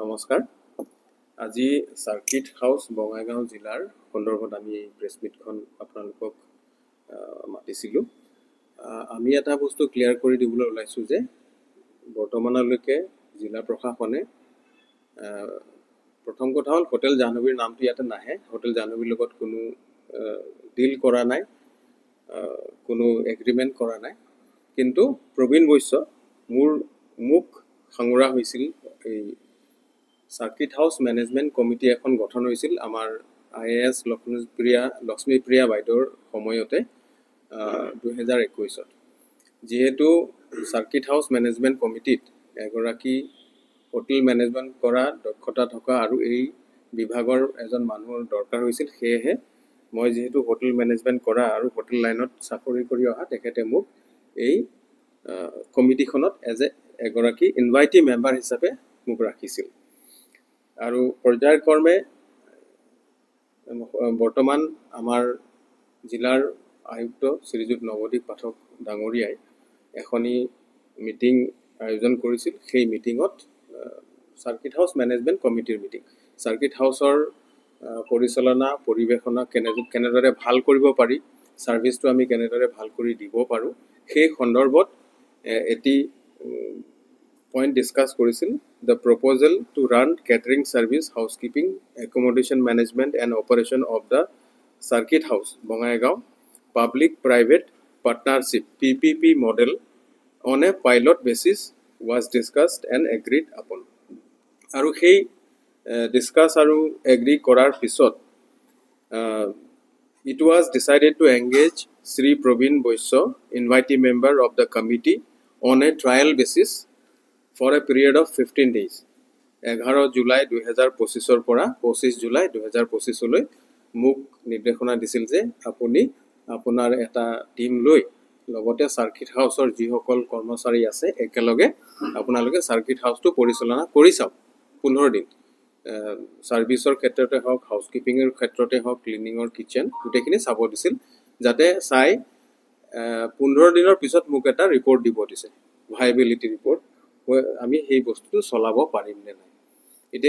নমস্কাৰ। আজি circuit house Bongaigaon জিলাৰ সন্দৰ্ভত আমি এই প্ৰেছ মিটখন আপোনালোকক মাতিছিলোঁ। আমি এটা বস্তু ক্লিয়াৰ কৰি দিবলৈ ওলাইছোঁ যে বৰ্তমানলৈকে জিলা প্ৰশাসনে প্ৰথম কথা হ'ল হোটেল জাহ্নবীৰ নামটো ইয়াতে নাহে। হোটেল জাহ্নবীৰ লগত কোনো ডিল কৰা নাই, কোনো এগ্ৰিমেণ্ট কৰা নাই। কিন্তু প্ৰবীণ বৈশ্য মোক সাঙুৰা হৈছিল। এই সাৰ্কিট হাউস মেনেজমেণ্ট কমিটি এখন গঠন হৈছিল আমাৰ IAS লক্ষ্মীপ্ৰিয়া বাইদেউৰ সময়তে 2021-ত। যিহেতু সাৰ্কিট হাউস মেনেজমেণ্ট কমিটিত এগৰাকী হোটেল মেনেজমেণ্ট কৰা দক্ষতা থকা আৰু এই বিভাগৰ এজন মানুহৰ দৰকাৰ হৈছিল, সেয়েহে মই যিহেতু হোটেল মেনেজমেণ্ট কৰা আৰু হোটেল লাইনত চাকৰি কৰি অহা, তেখেতে মোক এই কমিটিখনত এগৰাকী ইনভাইটি মেম্বাৰ হিচাপে মোক ৰাখিছিল। আৰু পৰ্যায়ক্ৰমে বৰ্তমান আমাৰ জিলাৰ আয়ুক্ত শ্ৰীযুত নৱদ্বীপ পাঠক ডাঙৰীয়াই এখনি মিটিং আয়োজন কৰিছিল। সেই মিটিঙত সাৰ্কিট হাউস মেনেজমেণ্ট কমিটিৰ মিটিং, সাৰ্কিট হাউসৰ পৰিচালনা পৰিৱেশনা কেনেদৰে ভাল কৰিব পাৰি, ছাৰ্ভিচটো আমি কেনেদৰে ভাল কৰি দিব পাৰোঁ, সেই সন্দৰ্ভত এটি পইণ্ট ডিছকাছ কৰিছিল। The proposal to run catering service, housekeeping, accommodation management and operation of the circuit house Bongaigaon public private partnership PPP model on a pilot basis was discussed and agreed upon. আৰু সেই discuss আৰু agri কৰাৰ পিছত it was decided to engage Sri Praveen Boisya, invitee member of the committee, on a trial basis for a period of 15 days. 11 July 2025 পৰা 25 July 2025 মোক নিৰ্দেশনা দিছিল যে আপুনি আপোনাৰ এটা টিম লৈ লগতে সাৰ্কিট হাউসৰ যিসকল কৰ্মচাৰী আছে একেলগে আপোনালোকে সাৰ্কিট হাউসটো পৰিচালনা কৰি চাওক 15 দিন। ছাৰ্ভিচৰ ক্ষেত্ৰতে হওক, হাউচকিপিঙৰ ক্ষেত্ৰতে হওক, ক্লিনিঙৰ কিটচেন গোটেইখিনি চাব দিছিল, যাতে চাই 15 দিনৰ পিছত মোক এটা ৰিপৰ্ট দিব দিছে, ভাইবিলিটি ৰিপৰ্ট, আমি সেই বস্তুটো চলাব পাৰিম নে নাই।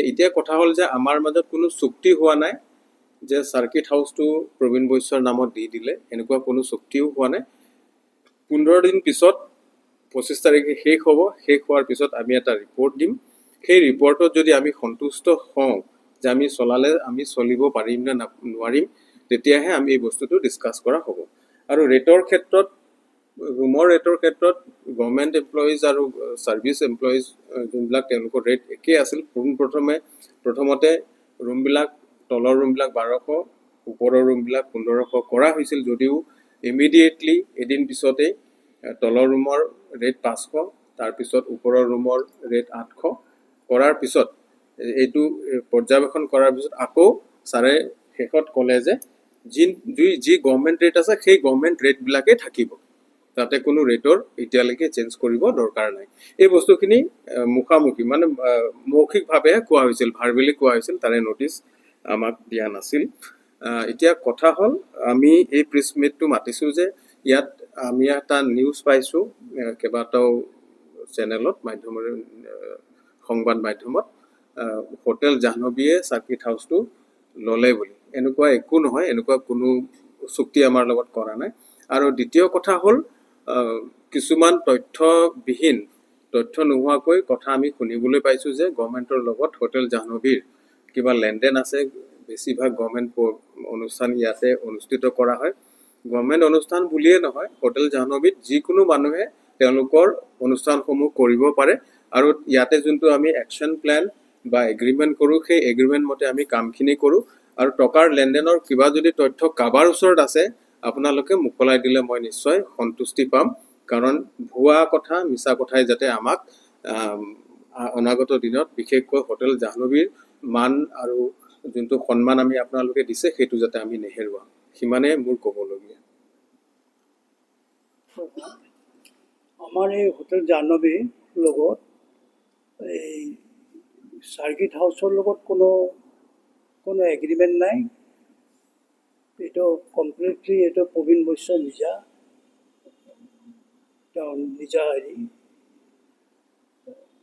এতিয়া কথা হ'ল যে আমাৰ মাজত কোনো চুক্তি হোৱা নাই যে সাৰ্কিট হাউসটো প্ৰবীণ বৈশ্যৰ নামত দি দিলে, এনেকুৱা কোনো চুক্তিও হোৱা নাই। 15 দিন পিছত 25 তাৰিখে শেষ হ'ব, শেষ হোৱাৰ পিছত আমি এটা ৰিপৰ্ট দিম। সেই ৰিপৰ্টত যদি আমি সন্তুষ্ট হওঁ যে আমি চলিব পাৰিম নে নোৱাৰিম, তেতিয়াহে আমি এই বস্তুটো ডিছকাছ কৰা হ'ব। আৰু ৰেটৰ ক্ষেত্ৰত, ৰুমৰ ৰেটৰ ক্ষেত্ৰত গভৰ্ণমেণ্ট এমপ্লয়িজ আৰু ছাৰ্ভিচ এমপ্লয়িজ যোনবিলাক তেওঁলোকৰ ৰেট একেই আছিল। প্ৰথমতে ৰুমবিলাক, তলৰ ৰুমবিলাক 1200, ওপৰৰ ৰুমবিলাক 1500 কৰা হৈছিল, যদিও ইমিডিয়েটলি এদিন পিছতেই তলৰ ৰুমৰ ৰেট 500, তাৰপিছত ওপৰৰ ৰুমৰ ৰেট 800 কৰাৰ পিছত, এইটো পৰ্যবেক্ষণ কৰাৰ পিছত আকৌ ছাৰে শেষত ক'লে যে যি গভৰ্ণমেণ্ট ৰেট আছে সেই গভৰ্ণমেণ্ট ৰেটবিলাকেই থাকিব, তাতে কোনো ৰেটৰ এতিয়ালৈকে চেঞ্জ কৰিব দৰকাৰ নাই। এই বস্তুখিনি মুখামুখি মানে মৌখিকভাৱেহে কোৱা হৈছিল, ভাৰ্বেলি কোৱা হৈছিল, তাৰে নটিচ আমাক দিয়া নাছিল। এতিয়া কথা হ'ল, আমি এই প্ৰেছ মিটটো মাতিছোঁ যে ইয়াত আমি এটা নিউজ পাইছোঁ কেইবাটাও চেনেলত, সংবাদ মাধ্যমত, হোটেল জাহ্নবীয়ে সাৰ্কিট হাউসটো ল'লে বুলি। এনেকুৱা একো নহয়, এনেকুৱা কোনো চুক্তি আমাৰ লগত কৰা নাই। আৰু দ্বিতীয় কথা হ'ল, কিছুমান তথ্য নোহোৱাকৈ কথা আমি শুনিবলৈ পাইছোঁ যে গভৰ্ণমেণ্টৰ লগত হোটেল জাহ্নবীৰ কিবা লেনদেন আছে। বেছিভাগ গভৰ্ণমেণ্ট অনুষ্ঠান ইয়াতে অনুষ্ঠিত কৰা হয়। গভৰ্ণমেণ্ট অনুষ্ঠান বুলিয়ে নহয়, হোটেল জাহ্নবীত যিকোনো মানুহে তেওঁলোকৰ অনুষ্ঠানসমূহ কৰিব পাৰে। আৰু ইয়াতে যোনটো আমি একশ্যন প্লেন বা এগ্ৰিমেণ্ট কৰোঁ, সেই এগ্ৰিমেণ্ট মতে আমি কামখিনি কৰোঁ। আৰু টকাৰ লেনদেনৰ কিবা যদি তথ্য কাৰোবাৰ ওচৰত আছে, আপোনালোকে মোকলাই দিলে মই নিশ্চয় সন্তুষ্টি পাম। কাৰণ ভুৱা কথা, মিছা কথাই যাতে আমাক অনাগত দিনত, বিশেষকৈ হোটেল জাহ্নবীৰ মান আৰু যোনটো সন্মান আমি আপোনালোকে দিছে, সেইটো যাতে আমি নেহেৰুৱাওঁ, সিমানে মোৰ ক'বলগীয়া। আমাৰ এই হোটেল জাহ্নবীৰ লগত এই সাৰ্কিট হাউসৰ লগত কোনো এগ্ৰিমেণ্ট নাই। এইটো কমপ্লিটলি এইটো প্ৰবীণ বৈশ্য নিজা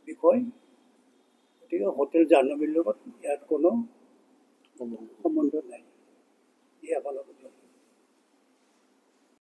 বিষয়। গতিকে গতিকে হোটেল জাহ্নবীৰ লগত ইয়াত কোনো সম্বন্ধ নাই।